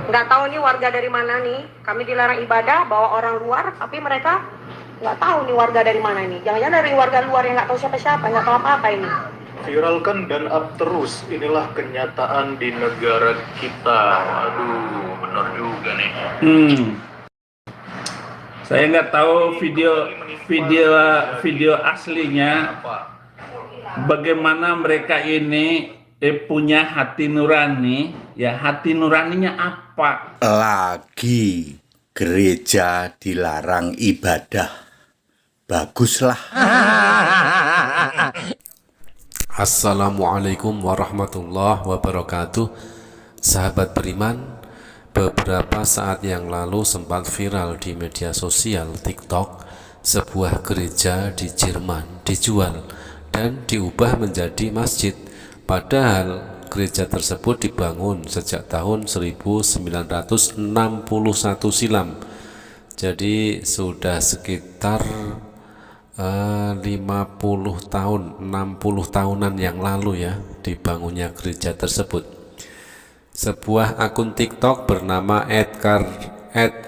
Nggak tahu nih warga dari mana nih. Kami dilarang ibadah, bawa orang luar, tapi mereka nggak tahu nih warga dari mana nih. Jangan-jangan dari warga luar yang nggak tahu siapa-siapa, nggak tahu apa-apa ini. Viralkan dan up terus, inilah kenyataan di negara kita. Aduh, benar juga nih. Saya nggak tahu video aslinya bagaimana mereka ini punya hati nurani, ya hati nuraninya apa? Lagi gereja dilarang ibadah. Baguslah. Assalamualaikum warahmatullahi wabarakatuh. Sahabat beriman, beberapa saat yang lalu sempat viral di media sosial TikTok sebuah gereja di Jerman dijual dan diubah menjadi masjid. Padahal gereja tersebut dibangun sejak tahun 1961 silam. Jadi sudah sekitar 50 tahun, 60 tahunan yang lalu ya dibangunnya gereja tersebut. Sebuah akun TikTok bernama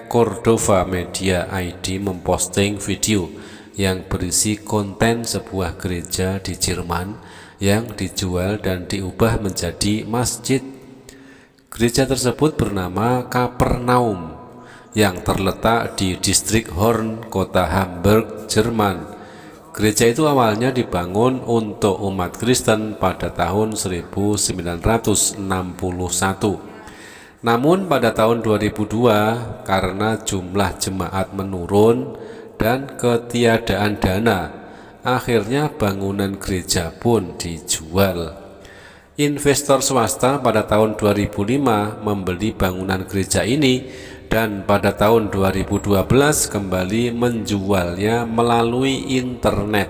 @Cordova Media ID memposting video yang berisi konten sebuah gereja di Jerman yang dijual dan diubah menjadi masjid. Gereja tersebut bernama Kapernaum yang terletak di distrik Horn, kota Hamburg, Jerman. Gereja itu awalnya dibangun untuk umat Kristen pada tahun 1961. Namun pada tahun 2002 karena jumlah jemaat menurun dan ketiadaan dana, akhirnya bangunan gereja pun dijual. Investor swasta pada tahun 2005 membeli bangunan gereja ini dan pada tahun 2012 kembali menjualnya melalui internet.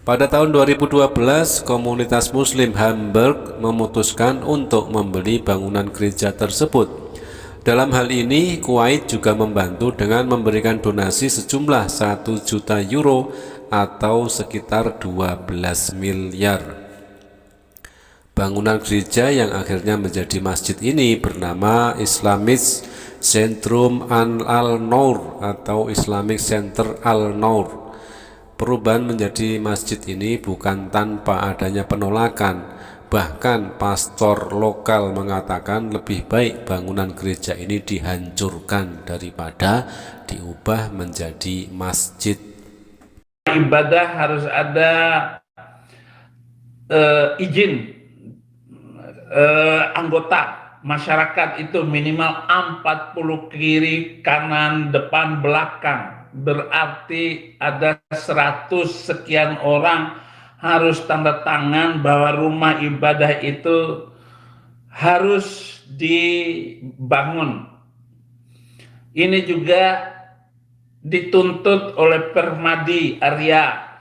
Pada tahun 2012, komunitas Muslim Hamburg memutuskan untuk membeli bangunan gereja tersebut. Dalam hal ini, Kuwait juga membantu dengan memberikan donasi sejumlah 1 juta euro atau sekitar 12 miliar. Bangunan gereja yang akhirnya menjadi masjid ini bernama Islamic Zentrum Al-Nour atau Islamic Center Al-Nour. Perubahan menjadi masjid ini bukan tanpa adanya penolakan. Bahkan pastor lokal mengatakan lebih baik bangunan gereja ini dihancurkan daripada diubah menjadi masjid. Ibadah harus ada izin anggota masyarakat itu minimal 40 kiri, kanan, depan, belakang. Berarti ada 100 sekian orang harus tanda tangan bahwa rumah ibadah itu harus dibangun. Ini juga dituntut oleh Permadi Arya,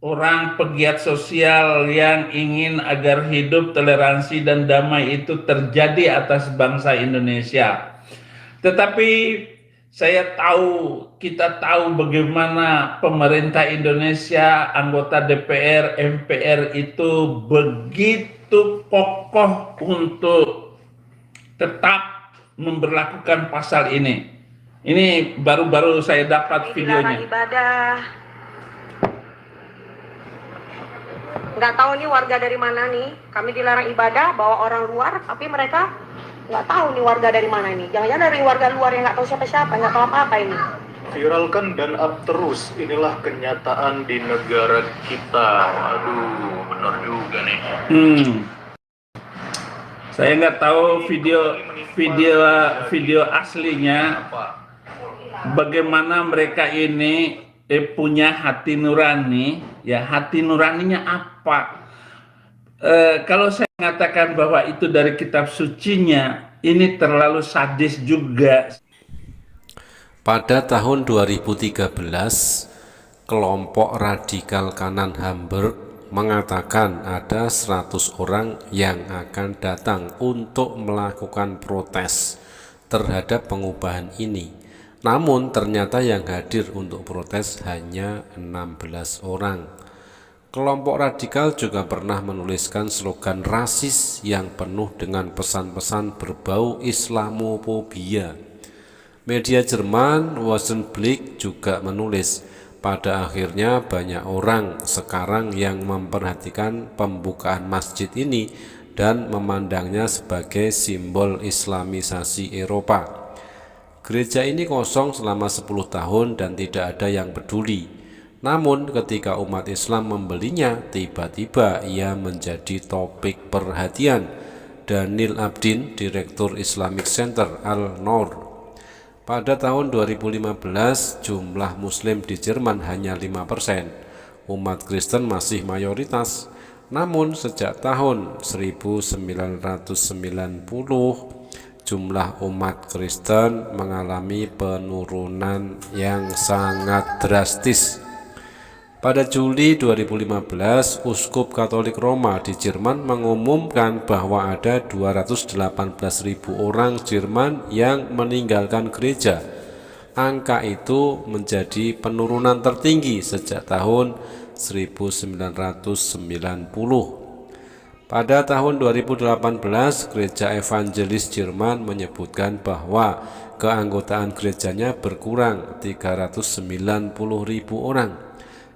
orang pegiat sosial yang ingin agar hidup toleransi dan damai itu terjadi atas bangsa Indonesia. Tetapi kita tahu bagaimana pemerintah Indonesia, anggota DPR, MPR itu begitu kokoh untuk tetap memberlakukan pasal ini. Ini baru-baru saya dapat videonya. Ibadah. Nggak tahu nih warga dari mana nih. Kami dilarang ibadah, bawa orang luar, tapi mereka nggak tahu nih warga dari mana nih. Jangan-jangan dari warga luar yang nggak tahu siapa-siapa, nggak tahu apa-apa ini. Viralkan dan up terus, inilah kenyataan di negara kita. Aduh, benar juga nih. Saya nggak tahu video aslinya bagaimana mereka ini punya hati nurani, ya hati nuraninya apa? Kalau saya mengatakan bahwa itu dari kitab sucinya, ini terlalu sadis juga. Pada tahun 2013, kelompok radikal kanan Hamburg mengatakan ada 100 orang yang akan datang untuk melakukan protes terhadap pengubahan ini. Namun ternyata yang hadir untuk protes hanya 16 orang. Kelompok radikal juga pernah menuliskan slogan rasis yang penuh dengan pesan-pesan berbau Islamofobia. Media Jerman Wochenblick juga menulis, pada akhirnya banyak orang sekarang yang memperhatikan pembukaan masjid ini dan memandangnya sebagai simbol Islamisasi Eropa. Gereja ini kosong selama 10 tahun dan tidak ada yang peduli. Namun ketika umat Islam membelinya, tiba-tiba ia menjadi topik perhatian. Daniel Abdin, Direktur Islamic Center Al-Noor. Pada tahun 2015, jumlah Muslim di Jerman hanya 5%. Umat Kristen masih mayoritas. Namun sejak tahun 1990, jumlah umat Kristen mengalami penurunan yang sangat drastis. Pada Juli 2015, Uskup Katolik Roma di Jerman mengumumkan bahwa ada 218.000 orang Jerman yang meninggalkan gereja. Angka itu menjadi penurunan tertinggi sejak tahun 1990. Pada tahun 2018, Gereja Evangelis Jerman menyebutkan bahwa keanggotaan gerejanya berkurang 390.000 orang.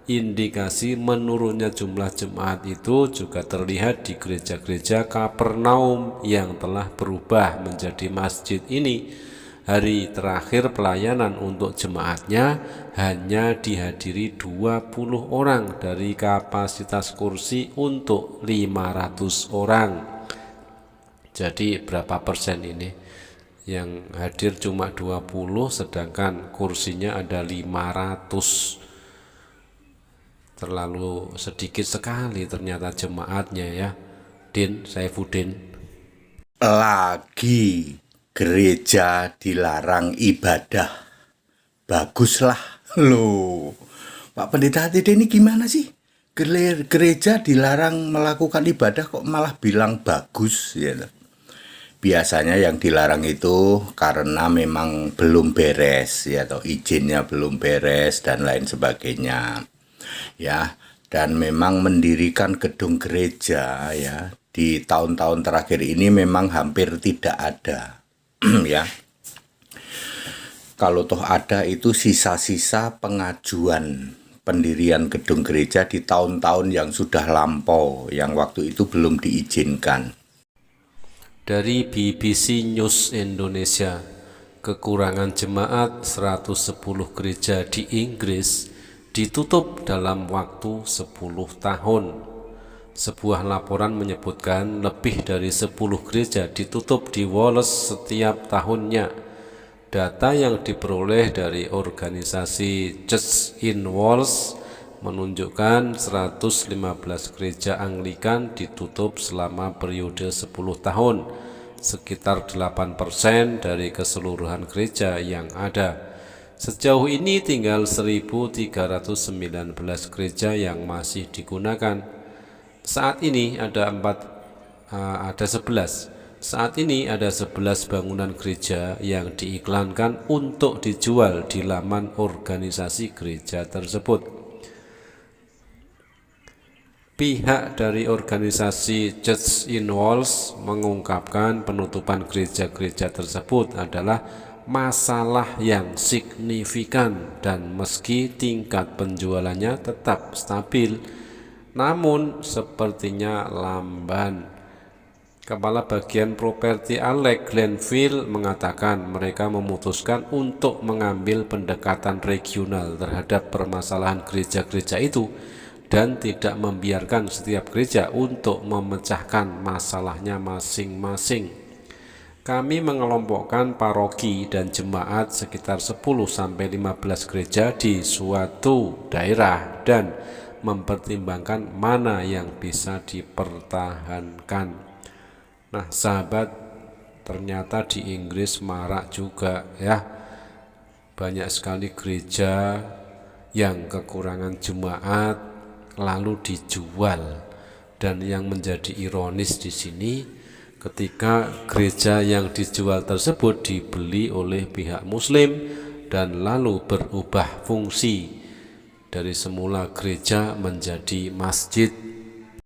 Indikasi menurunnya jumlah jemaat itu juga terlihat di gereja-gereja Kapernaum yang telah berubah menjadi masjid ini. Hari terakhir pelayanan untuk jemaatnya hanya dihadiri 20 orang dari kapasitas kursi untuk 500 orang. Jadi berapa persen ini? Yang hadir cuma 20 sedangkan kursinya ada 500. Terlalu sedikit sekali ternyata jemaatnya ya. Din, Saifuddin. Lagi gereja dilarang ibadah. Baguslah. Loh, Pak Pendeta Tede ini gimana sih? Gereja dilarang melakukan ibadah kok malah bilang bagus ya. Biasanya yang dilarang itu karena memang belum beres ya, atau izinnya belum beres dan lain sebagainya. Ya, dan memang mendirikan gedung gereja ya di tahun-tahun terakhir ini memang hampir tidak ada. Ya, kalau toh ada itu sisa-sisa pengajuan pendirian gedung gereja di tahun-tahun yang sudah lampau, yang waktu itu belum diizinkan. Dari BBC News Indonesia, kekurangan jemaat 110 gereja di Inggris ditutup dalam waktu 10 tahun. Sebuah laporan menyebutkan lebih dari 10 gereja ditutup di Wales setiap tahunnya. Data yang diperoleh dari organisasi Church in Wales menunjukkan 115 gereja Anglikan ditutup selama periode 10 tahun, sekitar 8% dari keseluruhan gereja yang ada. Sejauh ini tinggal 1.319 gereja yang masih digunakan. Saat ini ada 11. Saat ini ada 11 bangunan gereja yang diiklankan untuk dijual di laman organisasi gereja tersebut. Pihak dari organisasi Church in Wales mengungkapkan penutupan gereja-gereja tersebut adalah masalah yang signifikan dan meski tingkat penjualannya tetap stabil, namun sepertinya lamban. Kepala Bagian Properti Alec Glenville mengatakan mereka memutuskan untuk mengambil pendekatan regional terhadap permasalahan gereja-gereja itu dan tidak membiarkan setiap gereja untuk memecahkan masalahnya masing-masing. Kami mengelompokkan paroki dan jemaat sekitar 10-15 gereja di suatu daerah dan mempertimbangkan mana yang bisa dipertahankan. Nah, sahabat, ternyata di Inggris marak juga ya. Banyak sekali gereja yang kekurangan jemaat lalu dijual. Dan yang menjadi ironis di sini, ketika gereja yang dijual tersebut dibeli oleh pihak Muslim dan lalu berubah fungsi Dari semula gereja menjadi masjid.